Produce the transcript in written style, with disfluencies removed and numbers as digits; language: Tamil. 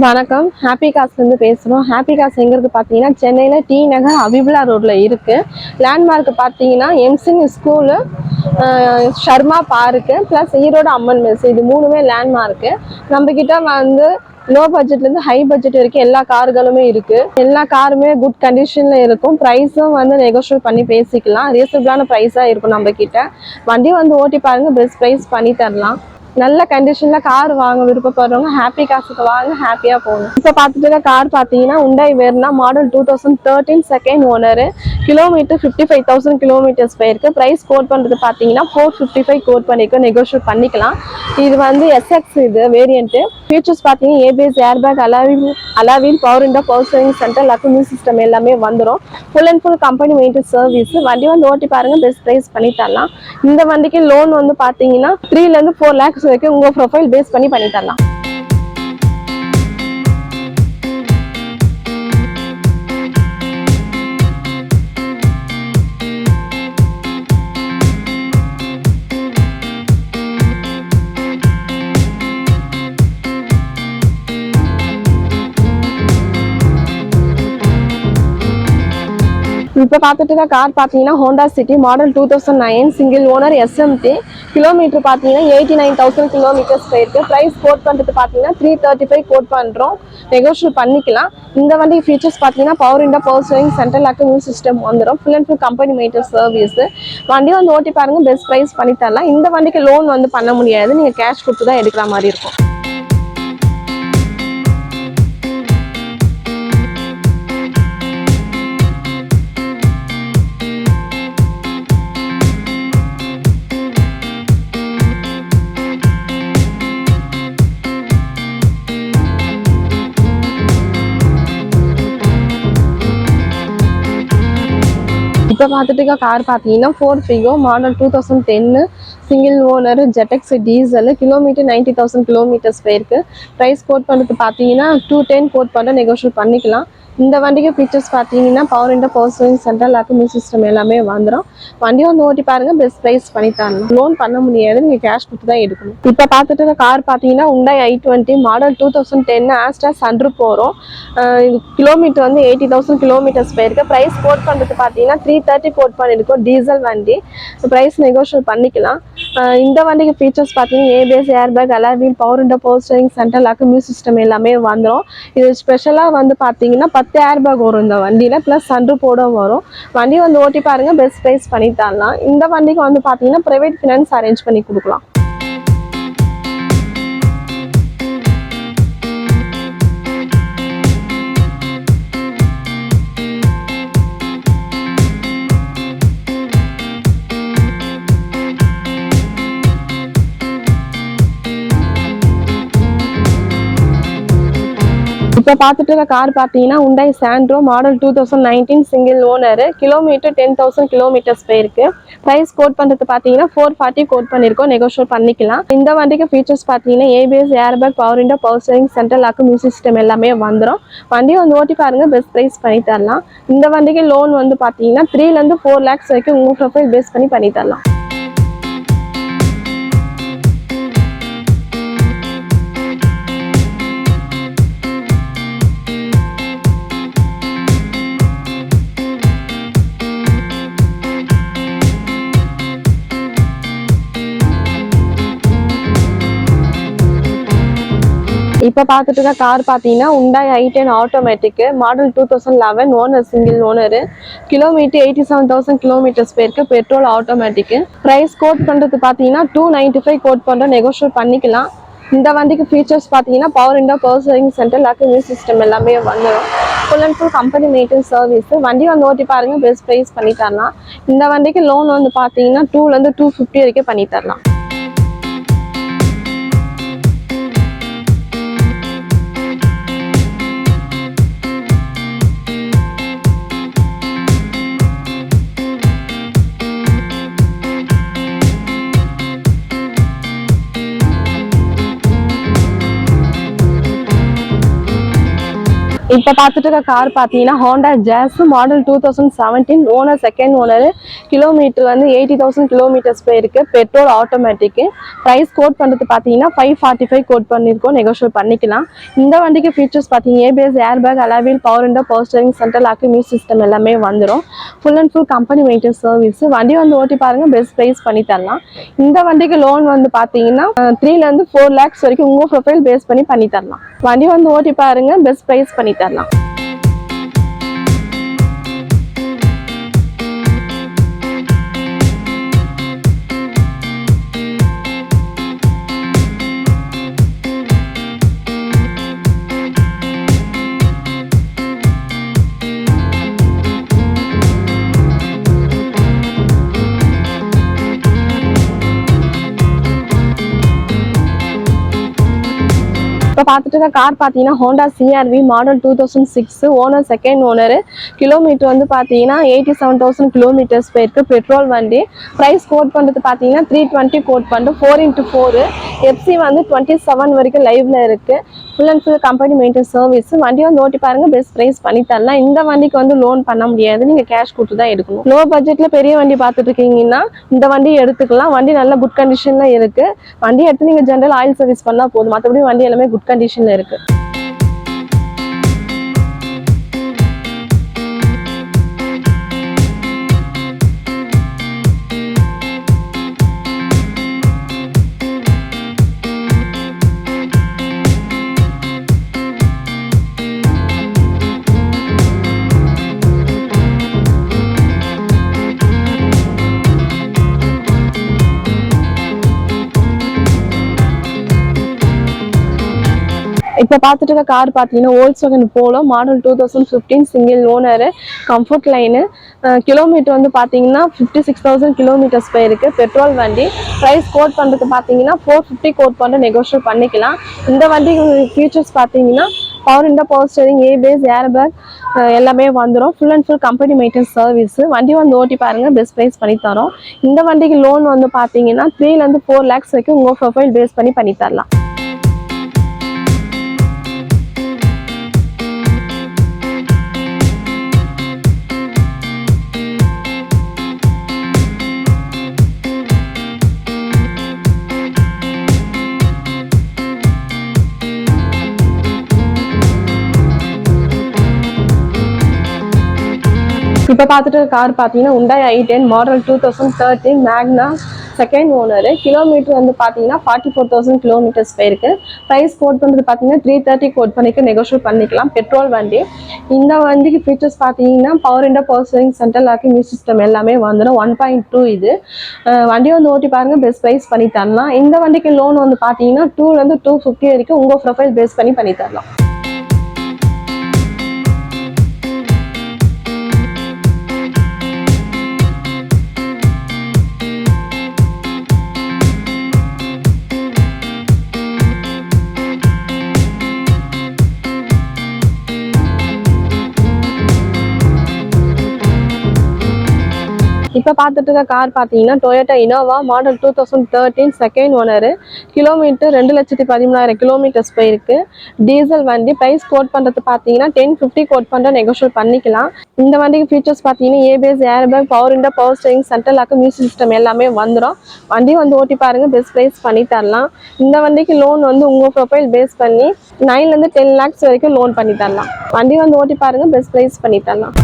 வணக்கம். ஹாப்பி கார்ஸ்லேருந்து பேசுகிறோம். ஹாப்பி கார்ஸ் எங்கே இருக்குது பார்த்தீங்கன்னா, சென்னையில் டி நகர் அபிபுலா ரோட்டில் இருக்குது. லேண்ட்மார்க் பார்த்தீங்கன்னா, எம்சிங் school, Sharma park, plus Erode அம்மன் மெஸ். இது மூணுமே லேண்ட்மார்க்கு. நம்மக்கிட்ட வந்து லோ பட்ஜெட்லேருந்து ஹை பட்ஜெட் வரைக்கும் எல்லா கார்களுமே இருக்குது. எல்லா காருமே குட் கண்டிஷனில் இருக்கும். ப்ரைஸும் வந்து நெகோஷியேட் பண்ணி பேசிக்கலாம். ரீசனபிளான ப்ரைஸாக இருக்கும் நம்மக்கிட்ட. வண்டி வந்து ஓட்டி பாருங்கள், பெஸ்ட் ப்ரைஸ் பண்ணி தரலாம். நல்ல கண்டிஷனில் கார் வாங்க விருப்பப்படுறவங்க ஹாப்பி காசுக்கு வாங்க, ஹாப்பியாக போகணும். இப்போ பார்த்துட்டு கார் பார்த்தீங்கன்னா Hyundai Verna model 2013 second owner. Kilometre 55,000 kilometres போயிருக்கு. ப்ரைஸ் கோட் பண்ணுறது பார்த்தீங்கன்னா 455 கோட் பண்ணியிருக்கோம். நெகோஷியேட் பண்ணிக்கலாம். இது வந்து எஸ்எக்ஸ் இது வேரியண்ட்டு. ஃபீச்சர்ஸ் பார்த்தீங்கன்னா ABS, airbag, alloy wheel, power window, power steering centre, lock music system எல்லாமே வந்துடும். Full and full company maintenance service. வண்டி வந்து ஓட்டி பாருங்கள், பெஸ்ட் ப்ரைஸ் பண்ணி தரலாம். இந்த வண்டிக்கு லோன் வந்து பார்த்தீங்கன்னா 3 to 4 lakhs வரைக்கும் உங்கள் ப்ரொஃபைல் பேஸ் பண்ணி தரலாம். இப்போ பார்த்துட்டு கார் பார்த்தீங்கன்னா Honda city model 2009 single owner SMT. Kilometre பார்த்தீங்கன்னா 89,000 கிலோமீட்டர்ஸ் போயிருக்கு. ப்ரைஸ் கோட் பண்ணுறது பார்த்தீங்கன்னா 335 கோட் பண்ணுறோம். நெகோஷியேட் பண்ணிக்கலாம். இந்த வண்டி ஃபீச்சர்ஸ் பார்த்தீங்கன்னா power window, power steering centre, lock music system வந்துடும். Full and full company maintenance service. வண்டி வந்து ஓட்டி பாருங்கள், பெஸ்ட் ப்ரைஸ் பண்ணி தரலாம். இந்த வண்டிக்கு லோன் வந்து பண்ண முடியாது. நீங்கள் கேஷ் கொடுத்து தான் எடுக்கிற மாதிரி இருக்கும். இப்போ பார்த்துட்டு கார் பார்த்தீங்கன்னா Ford Figo model 2010 single owner ஜெட்டெக்ஸ் டீசல். கிலோமீட்டர் 90,000 கிலோமீட்டர்ஸ் போயிருக்கு. ப்ரைஸ் கோட் பண்ணுறது பார்த்தீங்கன்னா 210 கோட் பண்ண நெகோஷியேட் பண்ணிக்கலாம். இந்த வண்டிக்கு ஃபீச்சர்ஸ் பார்த்தீங்கன்னா power window, power steering centre, lock music system எல்லாமே வந்துடும். வண்டி வந்து ஓட்டி பாருங்கள், பெஸ்ட் ப்ரைஸ் பண்ணி தரலாம். லோன் பண்ண முடியாது, நீங்கள் கேஷ் கொடுத்து தான் எடுக்கணும். இப்போ பார்த்துட்டு கார் பார்த்தீங்கன்னா உண்டாய் i20 மாடல் 2010 ஆஸ்டா சன்ரூஃப் போகிறோம். கிலோமீட்டர் வந்து 80,000 கிலோமீட்டர்ஸ் போயிருக்கு. ப்ரைஸ் கோட் பண்ணுறது பார்த்தீங்கன்னா 330 கோட் பண்ணியிருக்கோம். டீசல் வண்டி. ப்ரைஸ் நெகோஷியேட் பண்ணிக்கலாம். இந்த வண்டிக்கு ஃபீச்சர்ஸ் பார்த்தீங்கன்னா ABS, airbag, alloy wheel, power window, power steering centre, lock music system எல்லாமே வந்துடும். இது ஸ்பெஷலாக வந்து பார்த்தீங்கன்னா 10 ஏர்பேக் வரும் இந்த வண்டியில், ப்ளஸ் சன்ரூஃபோட வரும். வண்டி வந்து ஓட்டி பாருங்கள், பெஸ்ட் ப்ரைஸ் பண்ணி தரலாம். இந்த வண்டிக்கு வந்து பார்த்தீங்கன்னா ப்ரைவேட் ஃபினான்ஸ் அரேஞ்ச் பண்ணி கொடுக்கலாம். இப்போ பார்த்துட்டு கார் பார்த்தீங்கன்னா Hyundai Santro model 2019 single owner. Kilometre 10,000 kilometres போயிருக்கு. ப்ரைஸ் கோட் பண்ணுறது பார்த்தீங்கன்னா 440 கோட் பண்ணியிருக்கோம். நெகோஷியேட் பண்ணிக்கலாம். இந்த வண்டிக்கு ஃபீச்சர்ஸ் பார்த்தீங்கன்னா ABS, airbag, power window, power steering centre, lock music system எல்லாமே வந்துடும். வண்டி வந்து ஓட்டி பாருங்கள், பெஸ்ட் ப்ரைஸ் பண்ணி தரலாம். இந்த வண்டிக்கு லோன் வந்து பார்த்தீங்கன்னா 3 to 4 lakhs வரைக்கும் உங்கள் ப்ரொஃபைல் பேஸ் பண்ணி தரலாம். இப்போ பார்த்துட்டு கார் பார்த்தீங்கன்னா Hyundai i10 automatic model 2011 owner single owner. Kilometre 87,000 kilometres போயிருக்கு. Petrol automatic. ப்ரைஸ் கோட் பண்ணுறது பார்த்தீங்கன்னா 295 கோட் பண்ணுறோம். நெகோஷியேட் பண்ணிக்கலாம். இந்த வண்டிக்கு ஃபீச்சர்ஸ் பார்த்தீங்கன்னா power window, power steering centre, lock music system எல்லாமே வந்துடும். Full and full company maintenance service. வண்டி வந்து ஓட்டி பாருங்கள், பெஸ்ட் ப்ரைஸ் பண்ணி தரலாம். இந்த வண்டிக்கு லோன் வந்து பார்த்தீங்கன்னா 2 to 250 வரைக்கும் பண்ணி தரலாம். இப்போ பார்த்துட்டு இருக்க கார் பார்த்தீங்கன்னா Honda Jazz model 2017 owner second owner kilometer வந்து 80,000 கிலோமீட்டர்ஸ் போயிருக்கு பெட்ரோல் ஆட்டோமேட்டிக்கு ப்ரைஸ் கோட் பண்ணுறது பார்த்தீங்கன்னா 545 கோட் பண்ணியிருக்கோம் நெகோஷியேட் பண்ணிக்கலாம் இந்த வண்டிக்கு ஃபீச்சர்ஸ் பார்த்தீங்கன்னா ABS air bag alloy wheel power window power steering central lock music system எல்லாமே வந்துடும் full and full company maintenance service வண்டி வந்து ஓட்டி பாருங்க பெஸ்ட் ப்ரைஸ் பண்ணி தரலாம் இந்த வண்டிக்கு லோன் வந்து பார்த்தீங்கன்னா 3 to 4 lakhs வரைக்கும் உங்கள் ப்ரொஃபைல் பேஸ் பண்ணி தரலாம் வண்டி வந்து ஓட்டி பாருங்க பெஸ்ட் ப்ரைஸ் பண்ணி தரலாம் இப்போ பார்த்துட்டு இருக்க கார் பார்த்தீங்கன்னா Honda CRV model 2006 owner second owner kilometer வந்து பார்த்தீங்கன்னா 87,000 கிலோமீட்டர்ஸ் போயிருக்கு பெட்ரோல் வண்டி ப்ரைஸ் கோட் பண்ணுறது பார்த்தீங்கன்னா 320 கோட் பண்ணிட்டு 4x4 எஃப்சி வந்து 27 வரைக்கும் லைவ்ல இருக்கு full and full company maintenance service வண்டி வந்து ஓட்டி பாருங்க பெஸ்ட் ப்ரைஸ் பண்ணி தரலாம் இந்த வண்டிக்கு வந்து லோன் பண்ண முடியாது நீங்க கேஷ் கொடுத்து தான் எடுக்கணும் லோ பட்ஜெட்ல பெரிய வண்டி பார்த்துட்டு இருக்கீங்கன்னா இந்த வண்டி எடுத்துக்கலாம் வண்டி நல்ல குட் கண்டிஷன்ல இருக்கு வண்டி எடுத்து நீங்க ஜென்ரல் ஆயில் சர்வீஸ் பண்ணா போதும் மற்றபடி வண்டி எல்லாமே குட் கண்டிஷன்ல இருக்கு இப்போ பார்த்துட்டு இருக்க கார் பார்த்தீங்கன்னா Volkswagen Polo model 2015 single owner comfort line kilometre வந்து பார்த்தீங்கன்னா 56,000 கிலோமீட்டர்ஸ் போயிருக்கு பெட்ரோல் வண்டி ப்ரைஸ் கோட் பண்ணுறது பார்த்தீங்கன்னா 450 கோட் பண்ணி நெகோஷியேட் பண்ணிக்கலாம் இந்த வண்டி ஃபீச்சர்ஸ் பார்த்தீங்கன்னா power window power steering ABS air back எல்லாமே வந்துடும் full and full company maintenance service வண்டி வந்து ஓட்டி பாருங்க பெஸ்ட் ப்ரைஸ் பண்ணி தரோம் இந்த வண்டிக்கு லோன் வந்து பார்த்தீங்கன்னா 3 to 4 lakhs வரைக்கும் உங்கள் ப்ரொஃபைல் பேஸ் பண்ணி தரலாம் இப்போ பார்த்துட்டு கார் பார்த்தீங்கன்னா Hyundai i10 மாடல் 2013 மேக்னா செகண்ட் ஓனர் கிலோமீட்டர் வந்து பார்த்தீங்கன்னா 44,000 கிலோமீட்டர்ஸ் போயிருக்கு ப்ரைஸ் கோட் பண்ணுறது பார்த்தீங்கன்னா 330 கோட் பண்ணிக்க நெகோஷியேட் பண்ணிக்கலாம் பெட்ரோல் வண்டி இந்த வண்டிக்கு ஃபீச்சர்ஸ் பார்த்தீங்கன்னா power window power steering central locking music system எல்லாமே வந்துடும் 1.2 இது வண்டி வந்து ஓட்டி பாருங்க பெஸ்ட் ப்ரைஸ் பண்ணி தரலாம் இந்த வண்டிக்கு லோன் வந்து பார்த்தீங்கன்னா 2 to 250 வரைக்கும் உங்கள் ப்ரொஃபைல் பேஸ் பண்ணி தரலாம் இப்போ பார்த்துட்டு இருக்க கார் பார்த்தீங்கன்னா Toyota Innova model 2013 second owner kilometre 2,13,000 kilometres போயிருக்கு டீசல் வண்டி ப்ரைஸ் கோட் பண்ணுறது பார்த்தீங்கன்னா 1050 கோட் பண்ணுற நெகோஷியேட் பண்ணிக்கலாம் இந்த வண்டிக்கு ஃபீச்சர்ஸ் பார்த்தீங்கன்னா ABS air bag power window power steering central lock music system எல்லாமே வந்துடும் வண்டி வந்து ஓட்டி பாருங்க பெஸ்ட் ப்ரைஸ் பண்ணி தரலாம் இந்த வண்டிக்கு லோன் வந்து உங்கள் ப்ரொஃபைல் பேஸ் பண்ணி 9 to 10 lakhs வரைக்கும் லோன் பண்ணி தரலாம் வண்டி வந்து ஓட்டி பாருங்க பெஸ்ட் ப்ரைஸ் பண்ணி தரலாம்